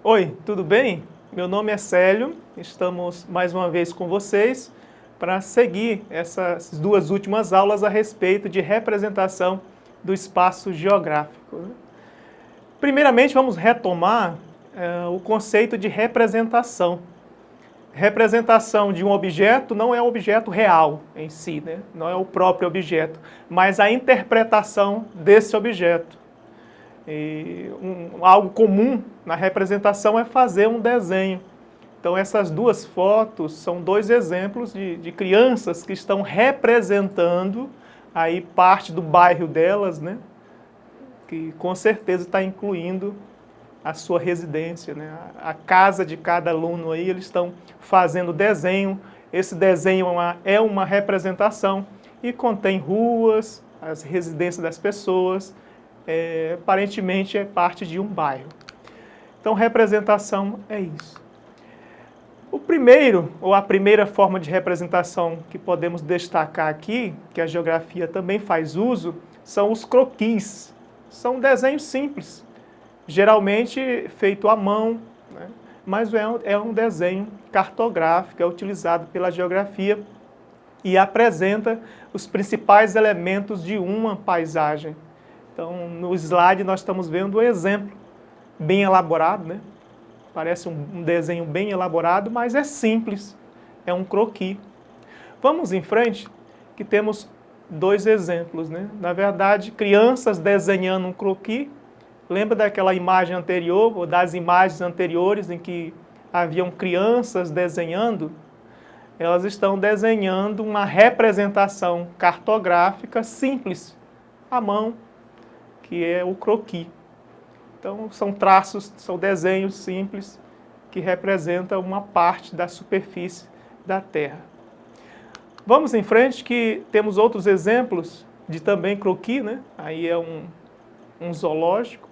Oi, tudo bem? Meu nome é Célio, estamos mais uma vez com vocês para seguir essas duas últimas aulas a respeito de representação do espaço geográfico, né? Primeiramente, vamos retomar o conceito de representação. Representação de um objeto não é o objeto real em si, né? Não é o próprio objeto, mas a interpretação desse objeto. Algo comum na representação é fazer um desenho. Então essas duas fotos são dois exemplos de crianças que estão representando aí parte do bairro delas, né? Que com certeza está incluindo a sua residência, né? A casa de cada aluno aí, eles estão fazendo desenho. Esse desenho é uma representação e contém ruas, as residências das pessoas, aparentemente é parte de um bairro. Então, representação é isso. O primeiro, ou a primeira forma de representação que podemos destacar aqui, que a geografia também faz uso, são os croquis. São desenhos simples, geralmente feito à mão, né? Mas é um desenho cartográfico, é utilizado pela geografia e apresenta os principais elementos de uma paisagem. Então, no slide nós estamos vendo um exemplo bem elaborado, né? Parece um desenho bem elaborado, mas é simples, é um croquis. Vamos em frente, que temos dois exemplos, né? Na verdade, crianças desenhando um croquis. Lembra daquela imagem anterior, ou das imagens anteriores em que haviam crianças desenhando? Elas estão desenhando uma representação cartográfica simples, à mão, que é o croquis. Então, são traços, são desenhos simples que representam uma parte da superfície da Terra. Vamos em frente que temos outros exemplos de também croquis, né? Aí é um zoológico.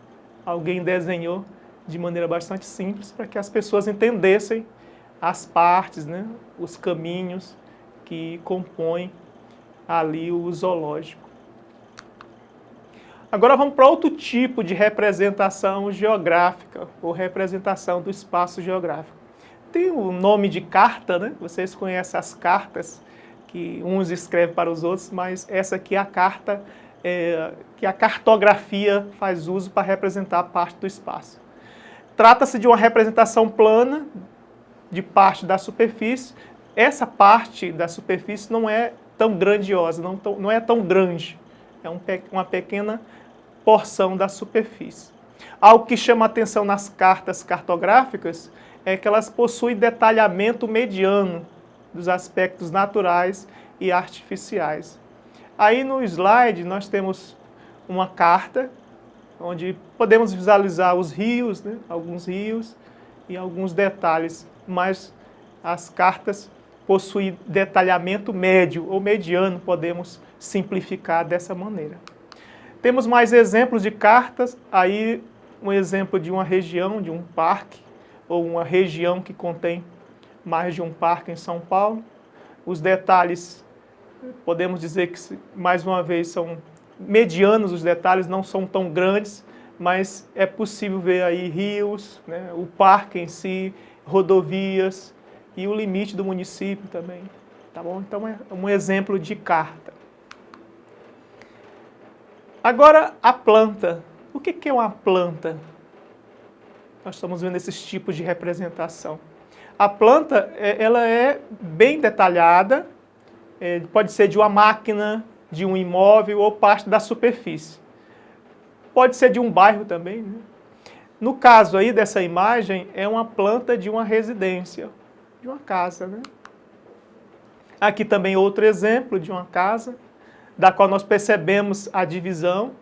Alguém desenhou de maneira bastante simples para que as pessoas entendessem as partes, né? Os caminhos que compõem ali o zoológico. Agora vamos para outro tipo de representação geográfica, ou representação do espaço geográfico. Tem o nome de carta, né? Vocês conhecem as cartas, que uns escrevem para os outros, mas essa aqui é a carta que a cartografia faz uso para representar parte do espaço. Trata-se de uma representação plana de parte da superfície. Essa parte da superfície não é tão grandiosa, não é tão grande. É uma pequena porção da superfície. Algo que chama atenção nas cartas cartográficas é que elas possuem detalhamento mediano dos aspectos naturais e artificiais. Aí no slide nós temos uma carta onde podemos visualizar os rios, né? Alguns rios e alguns detalhes, mas as cartas possuem detalhamento médio ou mediano, podemos simplificar dessa maneira. Temos mais exemplos de cartas, aí um exemplo de uma região, de um parque, ou uma região que contém mais de um parque em São Paulo. Os detalhes, podemos dizer que, mais uma vez, são medianos, os detalhes não são tão grandes, mas é possível ver aí rios, né, o parque em si, rodovias e o limite do município também. Tá bom? Então é um exemplo de carta. Agora, a planta. O que é uma planta? Nós estamos vendo esses tipos de representação. A planta, ela é bem detalhada, pode ser de uma máquina, de um imóvel ou parte da superfície. Pode ser de um bairro também, né? No caso aí dessa imagem, é uma planta de uma residência, de uma casa, né? Aqui também outro exemplo de uma casa, da qual nós percebemos a divisão.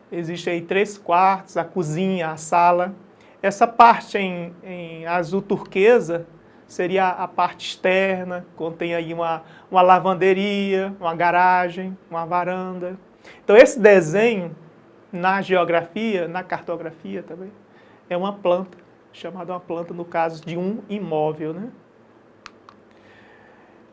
Existe aí 3 quartos, a cozinha, a sala. Essa parte em azul turquesa seria a parte externa, contém aí uma lavanderia, uma garagem, uma varanda. Então esse desenho, na geografia, na cartografia também, é uma planta, chamada uma planta no caso de um imóvel, né?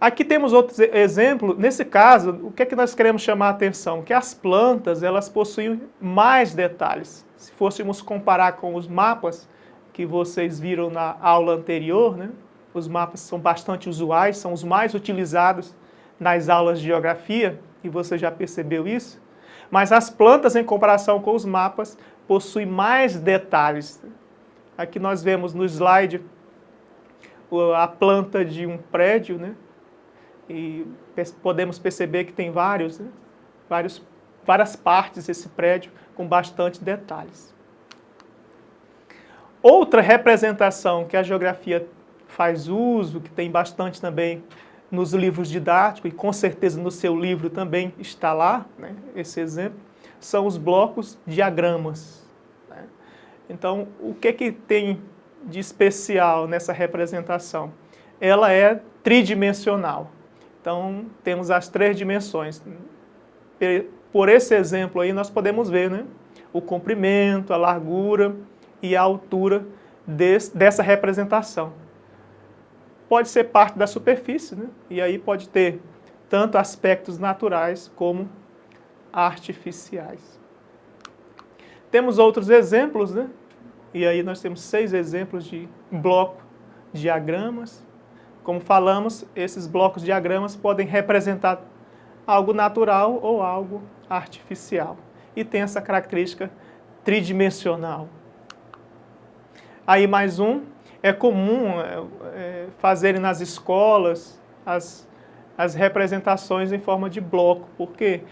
Aqui temos outro exemplo. Nesse caso, o que é que nós queremos chamar a atenção? Que as plantas, elas possuem mais detalhes. Se fôssemos comparar com os mapas, que vocês viram na aula anterior, né? Os mapas são bastante usuais, são os mais utilizados nas aulas de geografia, e você já percebeu isso. Mas as plantas, em comparação com os mapas, possuem mais detalhes. Aqui nós vemos no slide a planta de um prédio, né? E podemos perceber que tem várias partes desse prédio com bastante detalhes. Outra representação que a geografia faz uso, que tem bastante também nos livros didáticos, e com certeza no seu livro também está lá, né, esse exemplo, são os blocos diagramas. Né? Então, o que tem de especial nessa representação? Ela é tridimensional. Então, temos as 3 dimensões. Por esse exemplo aí, nós podemos ver, né, o comprimento, a largura e a altura dessa representação. Pode ser parte da superfície, né? E aí pode ter tanto aspectos naturais como artificiais. Temos outros exemplos, né? E aí nós temos 6 exemplos de bloco diagramas. Como falamos, esses blocos diagramas podem representar algo natural ou algo artificial. E tem essa característica tridimensional. Aí mais um, é comum fazerem nas escolas as representações em forma de bloco, porque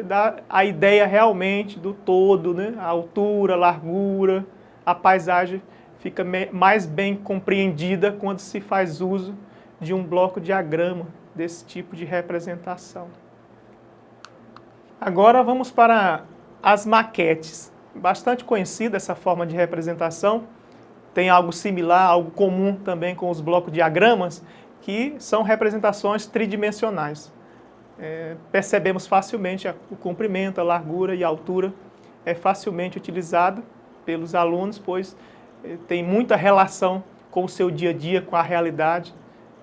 dá a ideia realmente do todo, né? A altura, a largura, a paisagem fica mais bem compreendida quando se faz uso de um bloco diagrama desse tipo de representação. Agora vamos para as maquetes. Bastante conhecida essa forma de representação. Tem algo similar, algo comum também com os blocos diagramas, que são representações tridimensionais. Percebemos facilmente o comprimento, a largura e a altura é facilmente utilizado pelos alunos, pois tem muita relação com o seu dia a dia, com a realidade,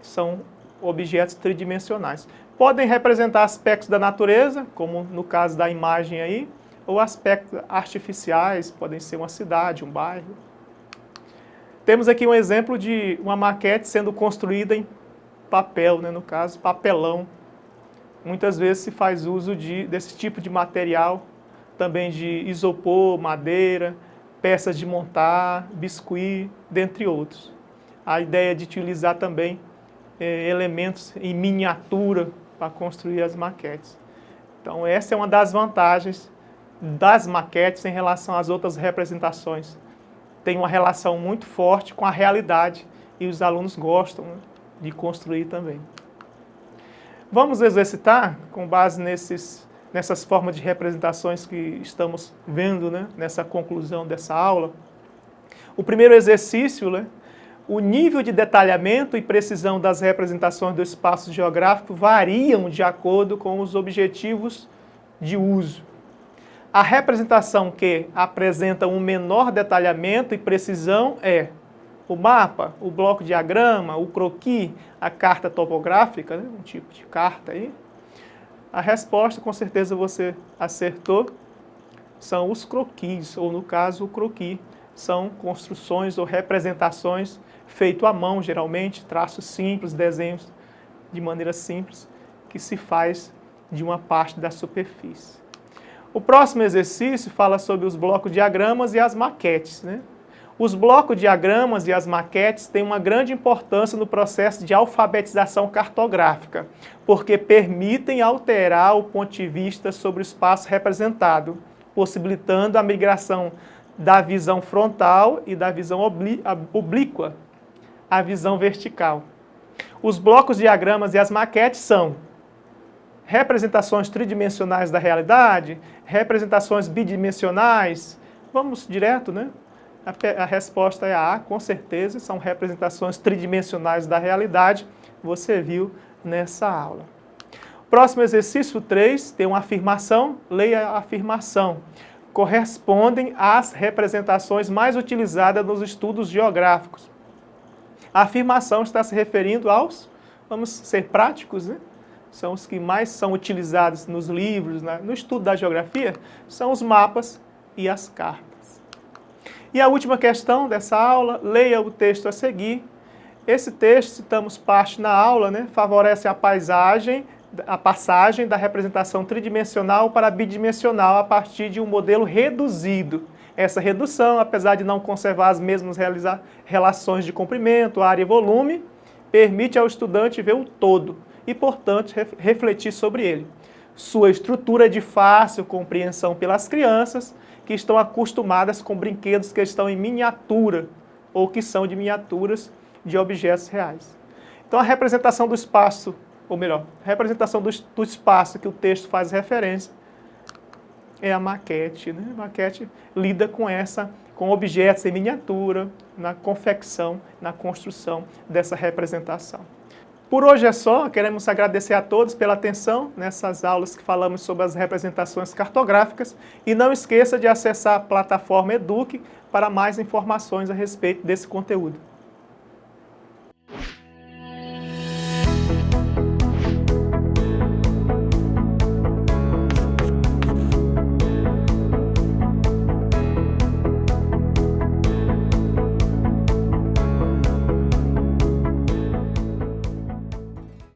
são objetos tridimensionais. Podem representar aspectos da natureza, como no caso da imagem aí, ou aspectos artificiais, podem ser uma cidade, um bairro. Temos aqui um exemplo de uma maquete sendo construída em papel, né, no caso, papelão. Muitas vezes se faz uso desse tipo de material, também de isopor, madeira, peças de montar, biscuit, dentre outros. A ideia de utilizar também elementos em miniatura para construir as maquetes. Então, essa é uma das vantagens das maquetes em relação às outras representações. Tem uma relação muito forte com a realidade e os alunos gostam, né, de construir também. Vamos exercitar com base nessas formas de representações que estamos vendo, né, nessa conclusão dessa aula. O primeiro exercício, né, o nível de detalhamento e precisão das representações do espaço geográfico variam de acordo com os objetivos de uso. A representação que apresenta um menor detalhamento e precisão é o mapa, o bloco diagrama, o croquis, a carta topográfica, né? Um tipo de carta aí. A resposta, com certeza você acertou, são os croquis, ou no caso o croquis. São construções ou representações feitas à mão, geralmente, traços simples, desenhos de maneira simples, que se faz de uma parte da superfície. O próximo exercício fala sobre os blocos diagramas e as maquetes, né? Os blocos diagramas e as maquetes têm uma grande importância no processo de alfabetização cartográfica, porque permitem alterar o ponto de vista sobre o espaço representado, possibilitando a migração da visão frontal e da visão oblíqua à visão vertical. Os blocos diagramas e as maquetes são representações tridimensionais da realidade, representações bidimensionais. Vamos direto, né? A resposta é A, com certeza, são representações tridimensionais da realidade, você viu nessa aula. Próximo exercício 3, tem uma afirmação, leia a afirmação. Correspondem às representações mais utilizadas nos estudos geográficos. A afirmação está se referindo aos, vamos ser práticos, né? São os que mais são utilizados nos livros, no estudo da geografia, são os mapas e as cartas. E a última questão dessa aula, leia o texto a seguir. Esse texto, citamos parte na aula, né, favorece a passagem da representação tridimensional para a bidimensional a partir de um modelo reduzido. Essa redução, apesar de não conservar as mesmas relações de comprimento, área e volume, permite ao estudante ver o todo e, portanto, refletir sobre ele. Sua estrutura é de fácil compreensão pelas crianças que estão acostumadas com brinquedos que estão em miniatura ou que são de miniaturas de objetos reais. Então, a representação do espaço, ou melhor, a representação do espaço que o texto faz referência é a maquete, né? A maquete lida com objetos em miniatura, na confecção, na construção dessa representação. Por hoje é só, queremos agradecer a todos pela atenção nessas aulas que falamos sobre as representações cartográficas e não esqueça de acessar a plataforma Eduque para mais informações a respeito desse conteúdo.